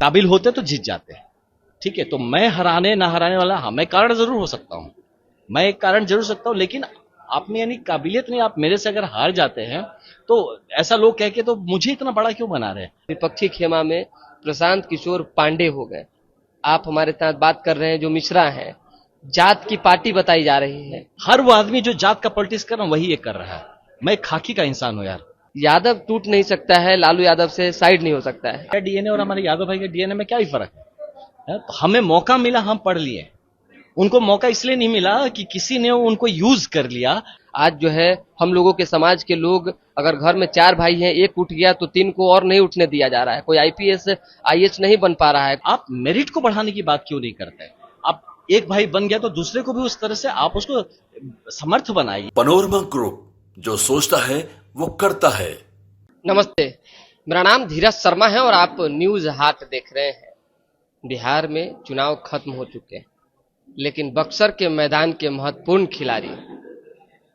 काबिल होते तो जीत जाते। ठीक है, तो मैं हराने ना हराने वाला, हाँ मैं कारण जरूर हो सकता हूं, मैं एक कारण जरूर सकता हूं, लेकिन आप में यानी काबिलियत नहीं, आप मेरे से अगर हार जाते हैं तो ऐसा लोग कह के तो मुझे इतना बड़ा क्यों बना रहे हैं। विपक्षी खेमा में प्रशांत किशोर पांडे हो गए। आप हमारे साथ बात कर रहे हैं जो मिश्रा हैं, जात की पार्टी बताई जा रही है। हर वो आदमी जो जात का पॉलिटिक्स कर रहा है वही ये कर रहा है। मैं खाकी का इंसान हूं यार। यादव टूट नहीं सकता है, लालू यादव से साइड नहीं हो सकता है। डीएनए और हमारे यादव भाई के डीएनए में क्या ही फर्क है? तो हमें मौका मिला, हम पढ़ लिए। उनको मौका इसलिए नहीं मिला कि किसी ने उनको यूज कर लिया। आज जो है हम लोगों के समाज के लोग, अगर घर में 4 भाई हैं, एक उठ गया तो 3 को और नहीं उठने दिया जा रहा है। कोई आईपीएस आईएएस नहीं बन पा रहा है। आप मेरिट को बढ़ाने की बात क्यों नहीं करते? आप एक भाई बन गया तो दूसरे को भी उस तरह से आप उसको समर्थ बनाइए। पनोरमा ग्रुप, जो सोचता है वो करता है। नमस्ते, मेरा नाम धीरज शर्मा है और आप न्यूज हाट देख रहे हैं। बिहार में चुनाव खत्म हो चुके हैं, लेकिन बक्सर के मैदान के महत्वपूर्ण खिलाड़ी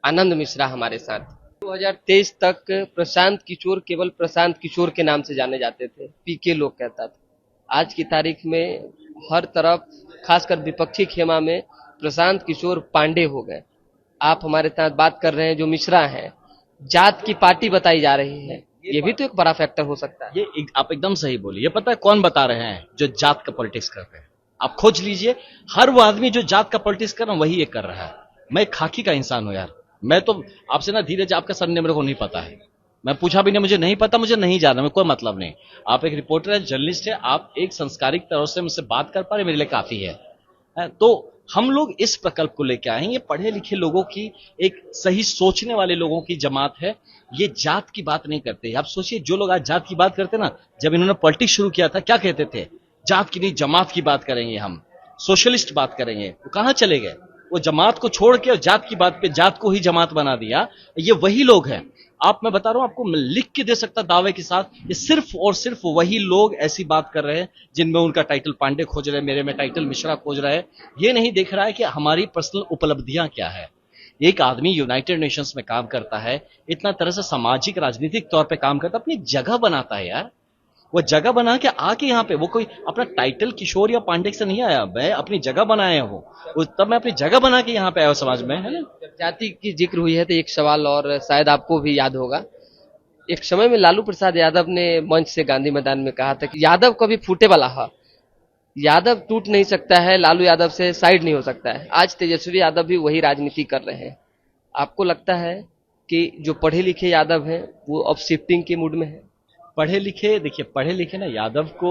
आनंद मिश्रा हमारे साथ। 2023 तक प्रशांत किशोर केवल प्रशांत किशोर के नाम से जाने जाते थे, पीके लोग कहता था। आज की तारीख में हर तरफ, खासकर विपक्षी खेमा में प्रशांत किशोर पांडे हो गए। आप हमारे साथ बात कर रहे हैं जो मिश्रा हैं, जात की पार्टी बताई जा रही है। ये भी तो एक बड़ा फैक्टर हो सकता है। आप एकदम सही बोली। ये पता है कौन बता रहे हैं? जो जात का पॉलिटिक्स करते हैं। आप खोज लीजिए, हर वो आदमी जो जात का पॉलिटिक्स कर रहा है वही ये कर रहा है। मैं खाकी का इंसान हूं यार। मैं तो आपसे ना धीरज, आपका सरनेम मेरे को नहीं पता है, मैं पूछा भी नहीं, मुझे नहीं पता, मुझे नहीं जाना, मैं कोई मतलब नहीं। आप एक रिपोर्टर है, जर्नलिस्ट है, आप एक संस्कारिक तरह से मुझसे बात कर पा रहे, मेरे लिए काफी है। तो हम लोग इस प्रकल्प को लेकर आए हैं। ये पढ़े लिखे लोगों की, एक सही सोचने वाले लोगों की जमात है। ये जात की बात नहीं करते। आप सोचिए, जो लोग आज जात की बात करते ना, जब इन्होंने पॉलिटिक्स शुरू किया था क्या कहते थे? जात की नहीं, जमात की बात करेंगे, हम सोशलिस्ट बात करेंगे। वो कहां चले गए? वो जमात को छोड़ के और जात की बात पे जात को ही जमात बना दिया। ये वही लोग हैं। आप, मैं बता रहा हूं आपको, मैं लिख के दे सकता दावे के साथ, ये सिर्फ और सिर्फ वही लोग ऐसी बात कर रहे हैं जिनमें उनका टाइटल पांडे खोज रहे हैं, मेरे में टाइटल मिश्रा खोज रहा है। ये नहीं देख रहा है कि हमारी पर्सनल उपलब्धियां क्या है। एक आदमी यूनाइटेड नेशंस में काम करता है, इतना तरह से सामाजिक राजनीतिक तौर पे काम करता है, अपनी जगह बनाता है यार। वो जगह बना के आके यहाँ पे, वो कोई अपना टाइटल किशोर या पांडे से नहीं आया, मैं अपनी जगह बनाया हूँ। तब मैं अपनी जगह बना के यहाँ पे आया समाज में, है ना। जब जाति की जिक्र हुई है तो एक सवाल और शायद आपको भी याद होगा। एक समय में लालू प्रसाद यादव ने मंच से गांधी मैदान में कहा था कि यादव कभी फूटे वाला है, यादव टूट नहीं सकता है, लालू यादव से साइड नहीं हो सकता है। आज तेजस्वी यादव भी वही राजनीति कर रहे हैं। आपको लगता है कि जो पढ़े लिखे यादव हैं वो अब शिफ्टिंग के मूड में है? पढ़े लिखे, देखिए पढ़े लिखे ना यादव को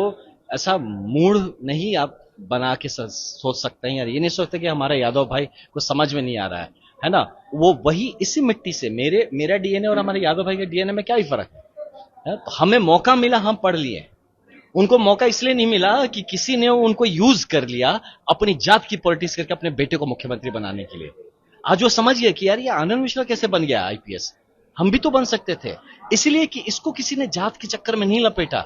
ऐसा मूड नहीं आप बना के सोच सकते हैं यार। ये नहीं सोचते कि हमारा यादव भाई को समझ में नहीं आ रहा है ना। वो वही इसी मिट्टी से, मेरा डीएनए और हमारे यादव भाई के डीएनए में क्या ही फर्क है? तो हमें मौका मिला, हम पढ़ लिए। उनको मौका इसलिए नहीं मिला कि किसी ने उनको यूज कर लिया अपनी जात की पॉलिटिक्स करके अपने बेटे को मुख्यमंत्री बनाने के लिए। आज वो समझ गया कि यार ये आनंद मिश्रा कैसे बन गया आईपीएस, हम भी तो बन सकते थे। इसलिए कि इसको किसी ने जात के चक्कर में नहीं लपेटा,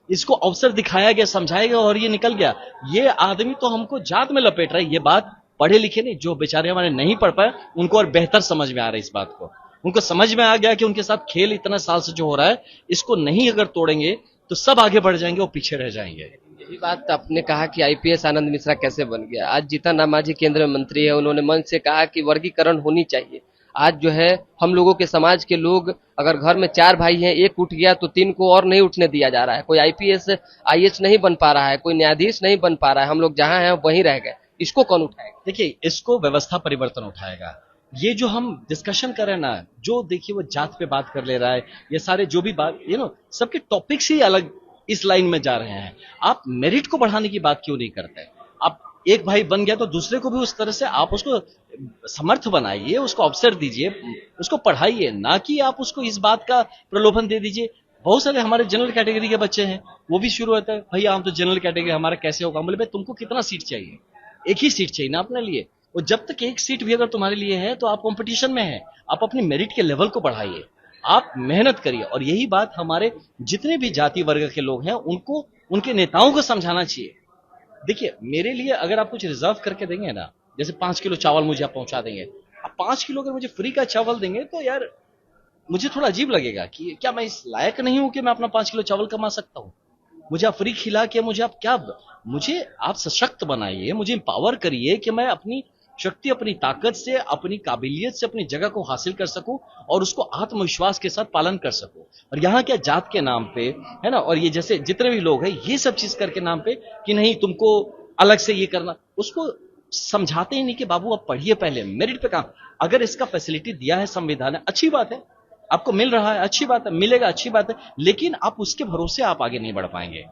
इसको अवसर दिखाया गया, समझाया गया और ये निकल गया। ये आदमी तो हमको जात में लपेट रहा है। ये बात पढ़े लिखे नहीं, जो बेचारे हमारे नहीं पढ़ पाए, उनको और बेहतर समझ में आ रहा है इस बात को। उनको समझ में आ गया कि उनके साथ खेल इतना साल से जो हो रहा है, इसको नहीं अगर तोड़ेंगे तो सब आगे बढ़ जाएंगे और पीछे रह जाएंगे। यही बात आपने कहा कि आईपीएस आनंद मिश्रा कैसे बन गया। आज जीतन राम मांझी केंद्रीय मंत्री है, उन्होंने मंच से कहा कि वर्गीकरण होनी चाहिए। आज जो है हम लोगों के समाज के लोग, अगर घर में 4 भाई हैं, एक उठ गया तो 3 को और नहीं उठने दिया जा रहा है। कोई आईपीएस आईएएस नहीं बन पा रहा है, कोई न्यायाधीश नहीं बन पा रहा है। हम लोग जहां हैं वहीं रह गए। इसको कौन उठाएगा? देखिए, इसको व्यवस्था परिवर्तन उठाएगा। ये जो हम डिस्कशन कर रहे हैं ना, जो देखिए वो जात पे बात कर ले रहा है, ये सारे जो भी बात सबके टॉपिक्स ही अलग इस लाइन में जा रहे हैं। आप मेरिट को बढ़ाने की बात क्यों नहीं करते? आप एक भाई बन गया तो दूसरे को भी उस तरह से आप उसको समर्थ बनाइए, उसको अवसर दीजिए, उसको पढ़ाइए, ना कि आप उसको इस बात का प्रलोभन दे दीजिए। बहुत सारे हमारे जनरल कैटेगरी के बच्चे हैं, वो भी शुरू होता है, भैया हम तो जनरल कैटेगरी, हमारा कैसे होगा? बोले भाई तुमको कितना सीट चाहिए? एक ही सीट चाहिए ना अपने लिए। और जब तक एक सीट भी अगर तुम्हारे लिए है तो आप कंपटीशन में है, आप अपनी मेरिट के लेवल को बढ़ाइए, आप मेहनत करिए। और यही बात हमारे जितने भी जाति वर्ग के लोग हैं उनको, उनके नेताओं को समझाना चाहिए। देखिए, मेरे लिए अगर आप कुछ रिजर्व करके देंगे ना, जैसे 5 किलो चावल मुझे आप पहुंचा देंगे, आप 5 किलो अगर मुझे फ्री का चावल देंगे तो यार मुझे थोड़ा अजीब लगेगा कि क्या मैं इस लायक नहीं हूं कि मैं अपना 5 किलो चावल कमा सकता हूं? मुझे आप फ्री खिला के मुझे आप क्या, मुझे आप सशक्त बनाइए, मुझे एम्पावर करिए कि मैं अपनी शक्ति, अपनी ताकत से, अपनी काबिलियत से अपनी जगह को हासिल कर सकूं और उसको आत्मविश्वास के साथ पालन कर सकूं। और यहाँ क्या जात के नाम पे है ना, और ये जैसे जितने भी लोग हैं ये सब चीज करके नाम पे कि नहीं तुमको अलग से ये करना, उसको समझाते ही नहीं कि बाबू आप पढ़िए, पहले मेरिट पे काम। अगर इसका फैसिलिटी दिया है संविधान ने, अच्छी बात है, आपको मिल रहा है, अच्छी बात है, मिलेगा, अच्छी बात है, लेकिन आप उसके भरोसे आप आगे नहीं बढ़ पाएंगे।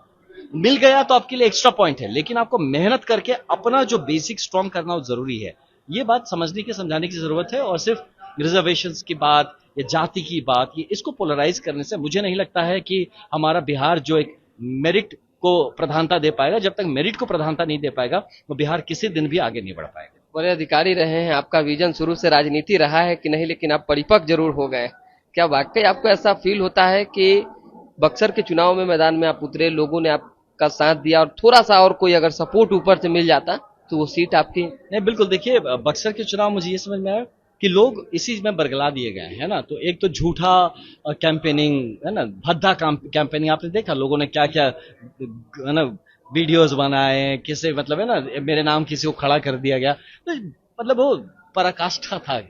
मिल गया तो आपके लिए एक्स्ट्रा पॉइंट है, लेकिन आपको मेहनत करके अपना जो बेसिक स्ट्रॉन्ग करना वो जरूरी है। ये बात समझने की, समझाने की जरूरत है। और सिर्फ रिजर्वेशंस की बात या जाति की बात, ये इसको पोलराइज करने से मुझे नहीं लगता है कि हमारा बिहार जो एक मेरिट को प्रधानता दे पाएगा। जब तक मेरिट को प्रधानता नहीं दे पाएगा तो बिहार किसी दिन भी आगे नहीं बढ़ पाएगा। बड़े अधिकारी रहे हैं, आपका विजन शुरू से राजनीति रहा है कि नहीं, लेकिन आप परिपक्व जरूर हो गए। क्या वाकई आपको ऐसा फील होता है कि बक्सर के चुनाव में मैदान में आप उतरे, लोगों ने आपका साथ दिया और थोड़ा सा और कोई अगर सपोर्ट ऊपर से मिल जाता तो वो सीट आपकी? नहीं, बिल्कुल। देखिए, बक्सर के चुनाव मुझे ये समझ में आया कि लोग इसी में बरगला दिए गए हैं ना। तो एक तो झूठा कैंपेनिंग है ना, भद्दा कैंपेनिंग आपने देखा, लोगों ने क्या क्या है ना वीडियोस बनाए, किसे मतलब है ना मेरे नाम किसी को खड़ा कर दिया गया, तो मतलब वो पराकाष्ठा था,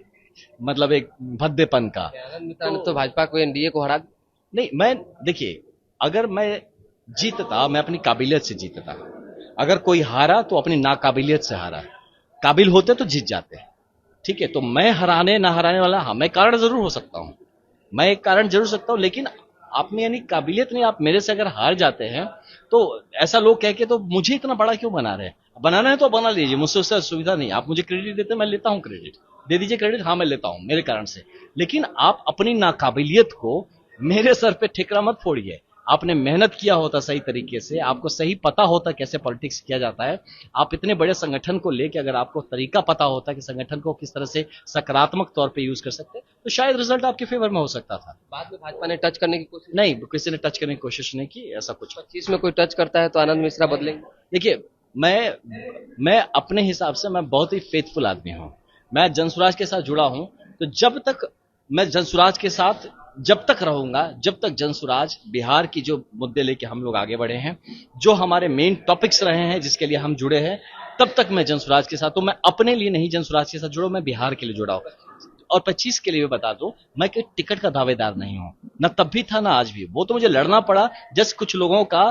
मतलब एक भद्देपन का। तो भाजपा को, एनडीए को हरा नहीं, मैं देखिए, अगर मैं जीतता मैं अपनी काबिलियत से जीतता, अगर कोई हारा तो अपनी नाकाबिलियत से हारा। काबिल होते तो जीत जाते, ठीक है। तो मैं हराने ना हराने वाला, हाँ मैं कारण जरूर हो सकता हूं, मैं एक कारण जरूर सकता हूं, लेकिन आप में यानी काबिलियत नहीं, आप मेरे से अगर हार जाते हैं तो ऐसा लोग कह के तो मुझे इतना बड़ा क्यों बना रहे हैं? बनाना है तो बना लीजिए, मुझसे उससे सुविधा नहीं। आप मुझे क्रेडिट देते, मैं लेता हूं क्रेडिट, दे दीजिए क्रेडिट, हाँ मैं लेता हूं मेरे कारण से। लेकिन आप अपनी नाकाबिलियत को मेरे सर पे ठिकरा मत फोड़िए। आपने मेहनत किया होता सही तरीके से, आपको सही पता होता कैसे पॉलिटिक्स किया जाता है, आप इतने बड़े संगठन को लेके अगर आपको तरीका पता होता कि संगठन को किस तरह से सकारात्मक तौर पे यूज कर सकते, तो शायद रिजल्ट आपके फेवर में हो सकता था। बाद में भाजपा ने टच करने की कोशिश नहीं, किसी ने टच करने की कोशिश नहीं की, ऐसा कुछ। 25 में कोई टच करता है तो आनंद मिश्रा बदलेंगे? देखिए, मैं अपने हिसाब से मैं बहुत ही फेथफुल आदमी हूं, मैं जनसुराज के साथ जुड़ा हूं। तो जब तक मैं जनसुराज के साथ जब तक रहूंगा, जब तक जनसुराज बिहार की जो मुद्दे लेके हम लोग आगे बढ़े हैं, जो हमारे मेन टॉपिक्स रहे हैं जिसके लिए हम जुड़े हैं, तब तक मैं जनसुराज के साथ। तो मैं अपने लिए नहीं जनसुराज के साथ जुड़ा, मैं बिहार के लिए जुड़ा हूं। और 25 के लिए बता दूं, मैं कोई टिकट का दावेदार नहीं हूं, ना तब भी था ना आज भी। वो तो मुझे लड़ना पड़ा, जस्ट कुछ लोगों का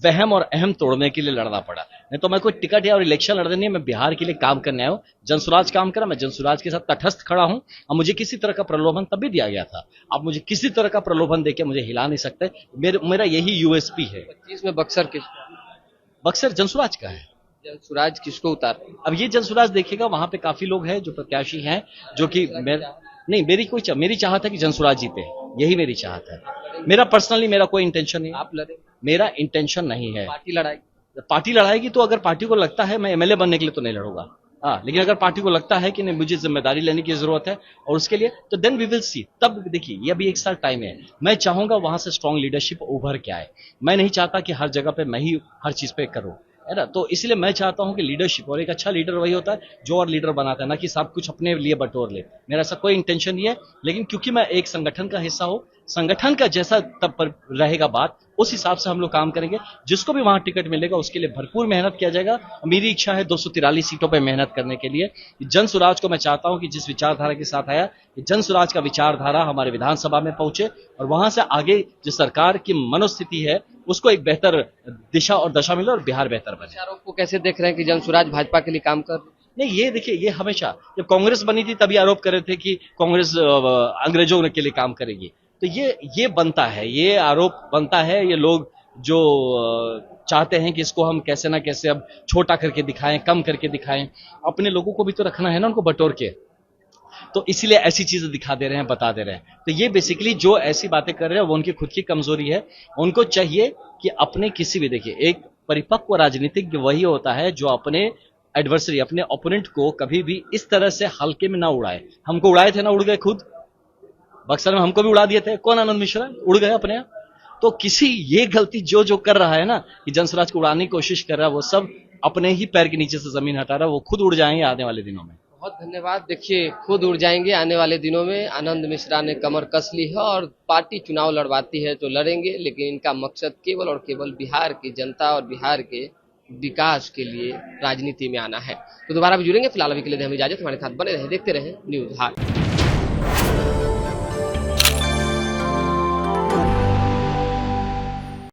वहम और अहम तोड़ने के लिए लड़ना पड़ा, नहीं तो मैं कोई टिकट या और इलेक्शन लड़ने नहीं। मैं बिहार के लिए काम करने आया हूं, जनसुराज काम करा, मैं जनसुराज के साथ तटस्थ खड़ा हूं। और मुझे किसी तरह का प्रलोभन तब भी दिया गया था, आप मुझे किसी तरह का प्रलोभन देके मुझे हिला नहीं सकते। मेरा यही यूएसपी है। 25 में बक्सर किस, बक्सर जनसुराज का है। जनसुराज किसको उतार? अब ये जनसुराज देखिएगा, वहां पे काफी लोग हैं जो प्रत्याशी हैं, जो कि नहीं, मेरी चाहत है कि जनसुराज जीते, यही मेरी चाहत है। मेरा पर्सनली मेरा कोई इंटेंशन नहीं। आप लड़े? मेरा इंटेंशन नहीं है। पार्टी लड़ाई? पार्टी लड़ाएगी तो अगर पार्टी को लगता है मैं एमएलए बनने के लिए तो नहीं लड़ूंगा, हाँ, लेकिन अगर पार्टी को लगता है कि नहीं मुझे जिम्मेदारी लेने की जरूरत है और उसके लिए, तो देन वी विल सी। तब देखिए, ये अभी 1 साल टाइम है, मैं चाहूंगा वहां से स्ट्रांग लीडरशिप उभर के आए। मैं नहीं चाहता कि हर जगह पे मैं ही हर चीज पे करूं, है ना। तो इसलिए मैं चाहता हूं कि लीडरशिप, और एक अच्छा लीडर वही होता है जो और लीडर बनाता है, ना कि सब कुछ अपने लिए बटोर ले। मेरा ऐसा कोई इंटेंशन नहीं है, लेकिन क्योंकि मैं एक संगठन का हिस्सा हूं, संगठन का जैसा तब पर रहेगा बात, उस हिसाब से हम लोग काम करेंगे। जिसको भी वहां टिकट मिलेगा उसके लिए भरपूर मेहनत किया जाएगा। मेरी इच्छा है 243 सीटों पर मेहनत करने के लिए। जनसुराज को मैं चाहता हूं कि जिस विचारधारा के साथ आया, जनसुराज का विचारधारा हमारे विधानसभा में पहुंचे और वहां से आगे जो सरकार की मनोस्थिति है उसको एक बेहतर दिशा और दशा मिले और बिहार बेहतर बने। विचारों को कैसे देख रहे हैं कि जनसुराज भाजपा के लिए काम कर? नहीं, ये देखिए, ये हमेशा जब कांग्रेस बनी थी तभी आरोप कर रहे थे कि कांग्रेस अंग्रेजों के लिए काम करेगी। तो ये बनता है, ये आरोप बनता है, ये लोग जो चाहते हैं कि इसको हम कैसे ना कैसे अब छोटा करके दिखाएं, कम करके दिखाएं। अपने लोगों को भी तो रखना है ना उनको बटोर के, तो इसीलिए ऐसी चीजें दिखा दे रहे हैं, बता दे रहे हैं। तो ये बेसिकली जो ऐसी बातें कर रहे हैं वो उनकी खुद की कमजोरी है। उनको चाहिए कि अपने किसी भी, देखिए, एक परिपक्व राजनीतिज्ञ वही होता है जो अपने एडवर्सरी, अपने ओपोनेंट को कभी भी इस तरह से हल्के में ना उड़ाए। हमको उड़ाए थे ना, उड़ गए खुद, बक्सर में हमको भी उड़ा दिए थे, कौन? आनंद मिश्रा, उड़ गए अपने आप। तो किसी ये गलती जो कर रहा है ना, कि जनसुराज को उड़ाने की कोशिश कर रहा है, वो सब अपने ही पैर के नीचे से जमीन हटा रहा है, वो खुद उड़ जाएंगे आने वाले दिनों में। बहुत धन्यवाद। देखिए, खुद उड़ जाएंगे आने वाले दिनों में। आनंद मिश्रा ने कमर कस ली है और पार्टी चुनाव लड़वाती है तो लड़ेंगे, लेकिन इनका मकसद केवल और केवल बिहार की जनता और बिहार के विकास के लिए राजनीति में आना है। तो दोबारा भी जुड़ेंगे, फिलहाल अभी के लिए हमें इजाजत। हमारे साथ बने रहे, देखते रहे न्यूज हाट।